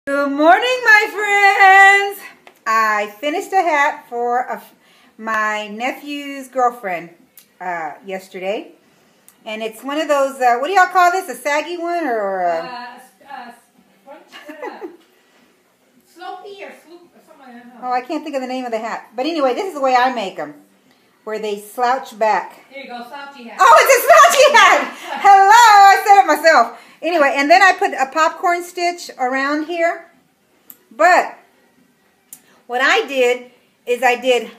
Good morning, my friends. I finished a hat for my nephew's girlfriend yesterday, and it's one of those. What do y'all call this? A saggy one or slopey or swoop or something like that. Oh, I can't think of the name of the hat. But anyway, this is the way I make them, where they slouch back. Here you go, slouchy hat. Oh, it's a slouchy hat. Hello, I said it myself. Anyway, and then I put a popcorn stitch around here. But what I did is I don't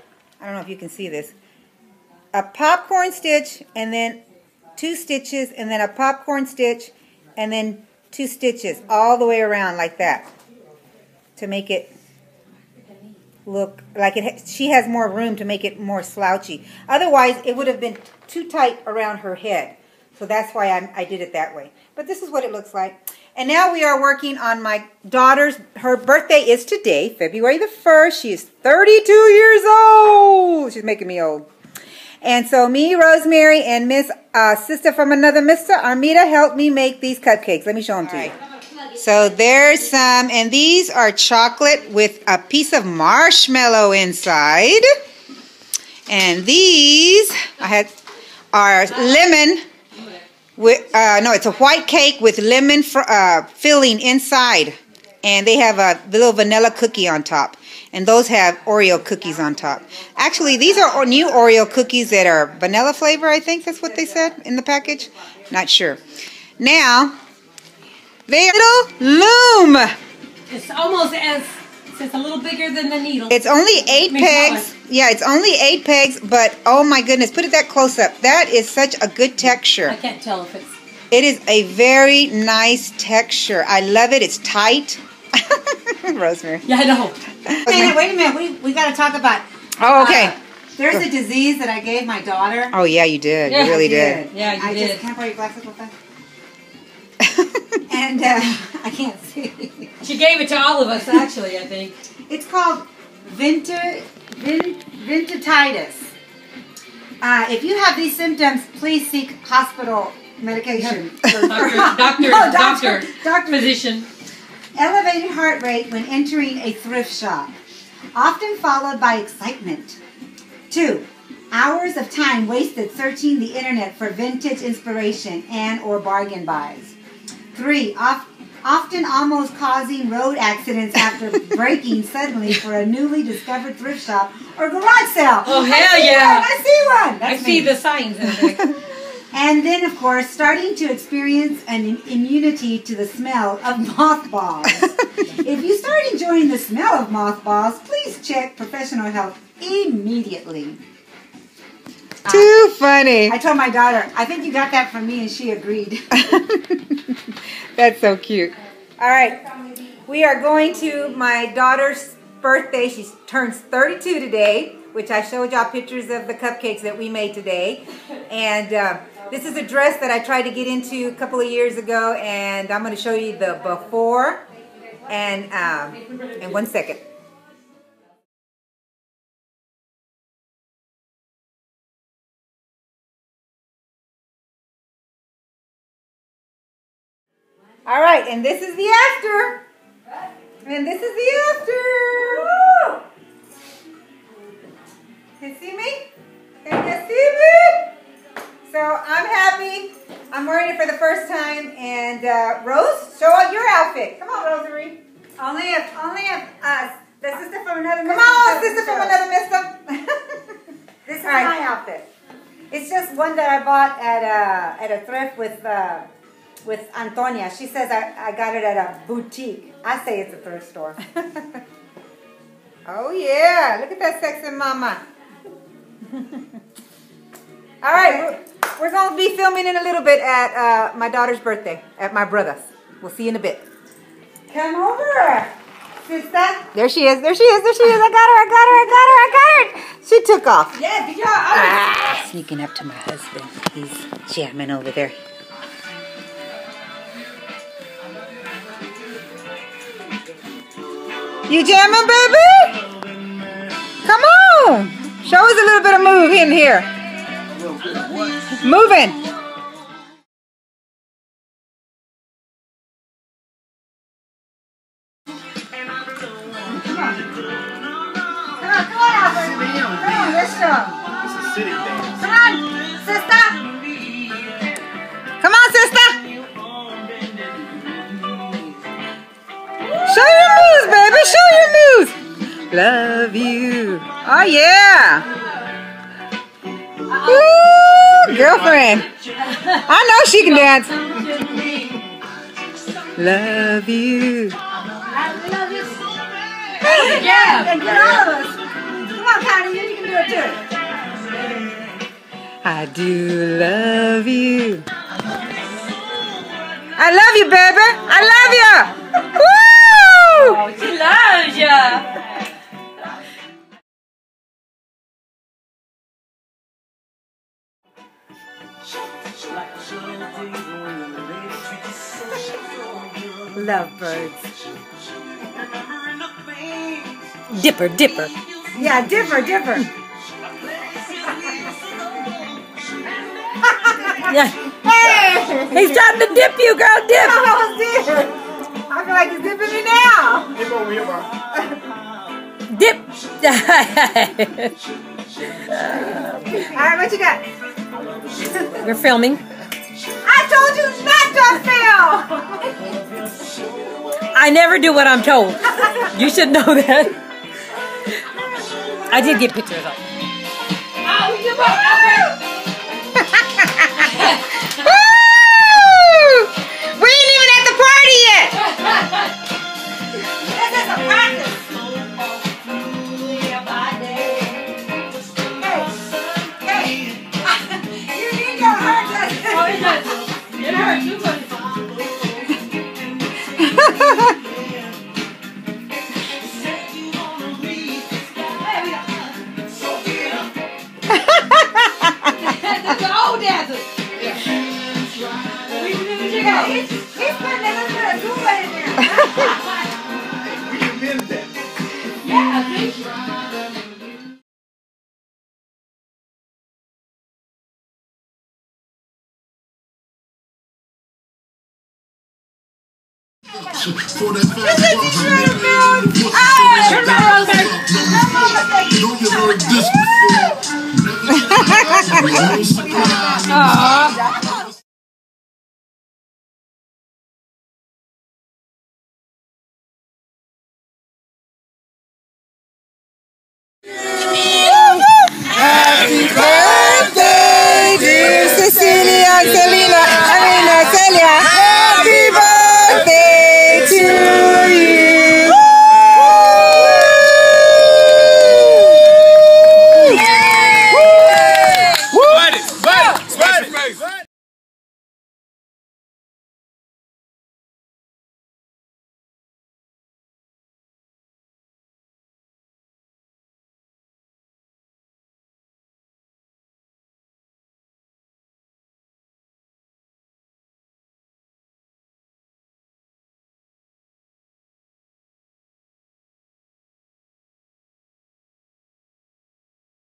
know if you can see this, a popcorn stitch and then 2 stitches and then a popcorn stitch and then 2 stitches all the way around like that to make it look like she has more room to make it more slouchy. Otherwise, it would have been too tight around her head. So that's why I did it that way. But this is what it looks like. And now we are working on my daughter's, her birthday is today, February the 1st. She is 32 years old. She's making me old. And so me, Rosemary, and Miss Sister from Another Mister, Armida, helped me make these cupcakes. Let me show them to you. So there's some, and these are chocolate with a piece of marshmallow inside. And these are lemon. No, it's a white cake with lemon filling inside, and they have a little vanilla cookie on top, and those have Oreo cookies on top. Actually, these are new Oreo cookies that are vanilla flavor. I think that's what they said in the package. Not sure. Now, they little loom. It's almost it's a little bigger than the needle. It's only 8 pegs. Yeah, it's only 8 pegs, but oh my goodness, put it that close up. That is such a good texture. I can't tell if it's... It is a very nice texture. I love it. It's tight. Rosemary. Yeah, I know. Wait a minute. We got to talk about... Oh, okay. There's a disease that I gave my daughter. Oh, yeah, you did. Yeah, you really did. Yeah, you did. Can I borrow your glasses with that? And I can't see. She gave it to all of us, actually, I think. It's called ventitis. If you have these symptoms, please seek hospital medication. Doctor, physician. Elevated heart rate when entering a thrift shop, often followed by excitement. 2. Hours of time wasted searching the internet for vintage inspiration and or bargain buys. 3. Often almost causing road accidents after breaking suddenly for a newly discovered thrift shop or garage sale. Oh, hell yeah. I see one. I see the signs in there. And then, of course, starting to experience an immunity to the smell of mothballs. If you start enjoying the smell of mothballs, please check professional help immediately. Too funny. I told my daughter, I think you got that from me, and she agreed. That's so cute. All right. We are going to my daughter's birthday. She turns 32 today, which I showed y'all pictures of the cupcakes that we made today. And this is a dress that I tried to get into a couple of years ago, and I'm going to show you the before and in 1 second. All right, and this is the after. And this is the after. Woo! Can you see me? Can you see me? So I'm happy. I'm wearing it for the first time. And Rose, show out your outfit. Come on, Rosary. Only if the sister from another mister. Come on, sister from another mister. This is my outfit. It's just one that I bought at a thrift with Antonia. She says I got it at a boutique. I say it's a thrift store. Oh yeah, look at that sexy mama. All right, we're going to be filming in a little bit at my daughter's birthday, at my brother's. We'll see you in a bit. Come over, sister. There she is, there she is, there she is. I got her. She took off. Yeah, good job. Sneaking up to my husband. He's jamming over there. You jamming, baby? Come on. Show us a little bit of move in here. Moving. them. It's a sitting dance. Come on, sister. Come on, sister. Show your moves, baby. Show your moves. Love you. Oh, yeah. Woo, girlfriend. I know she can dance. Love you. Yeah. And get all of us. Come on, Connie. You can do it too. I do love you. I love you, baby. I love you. Woo! Oh, she loves you. Lovebirds. Dipper, dipper. Yeah, dipper, dipper. Yeah. Hey! He's trying to dip you, girl. Dip. I feel like he's dipping me now. Dip over here, Mom. Dip. All right, what you got? We're filming. I told you not to film. I never do what I'm told. You should know that. I did get pictures of. Oh, you Woo! We ain't even at the party yet. This is a practice. Hey, you need your heart. Oh, it does. It hurts. You put it. He's putting a little bit of Zumba in there. We invented that. Yeah, For that fast Aww.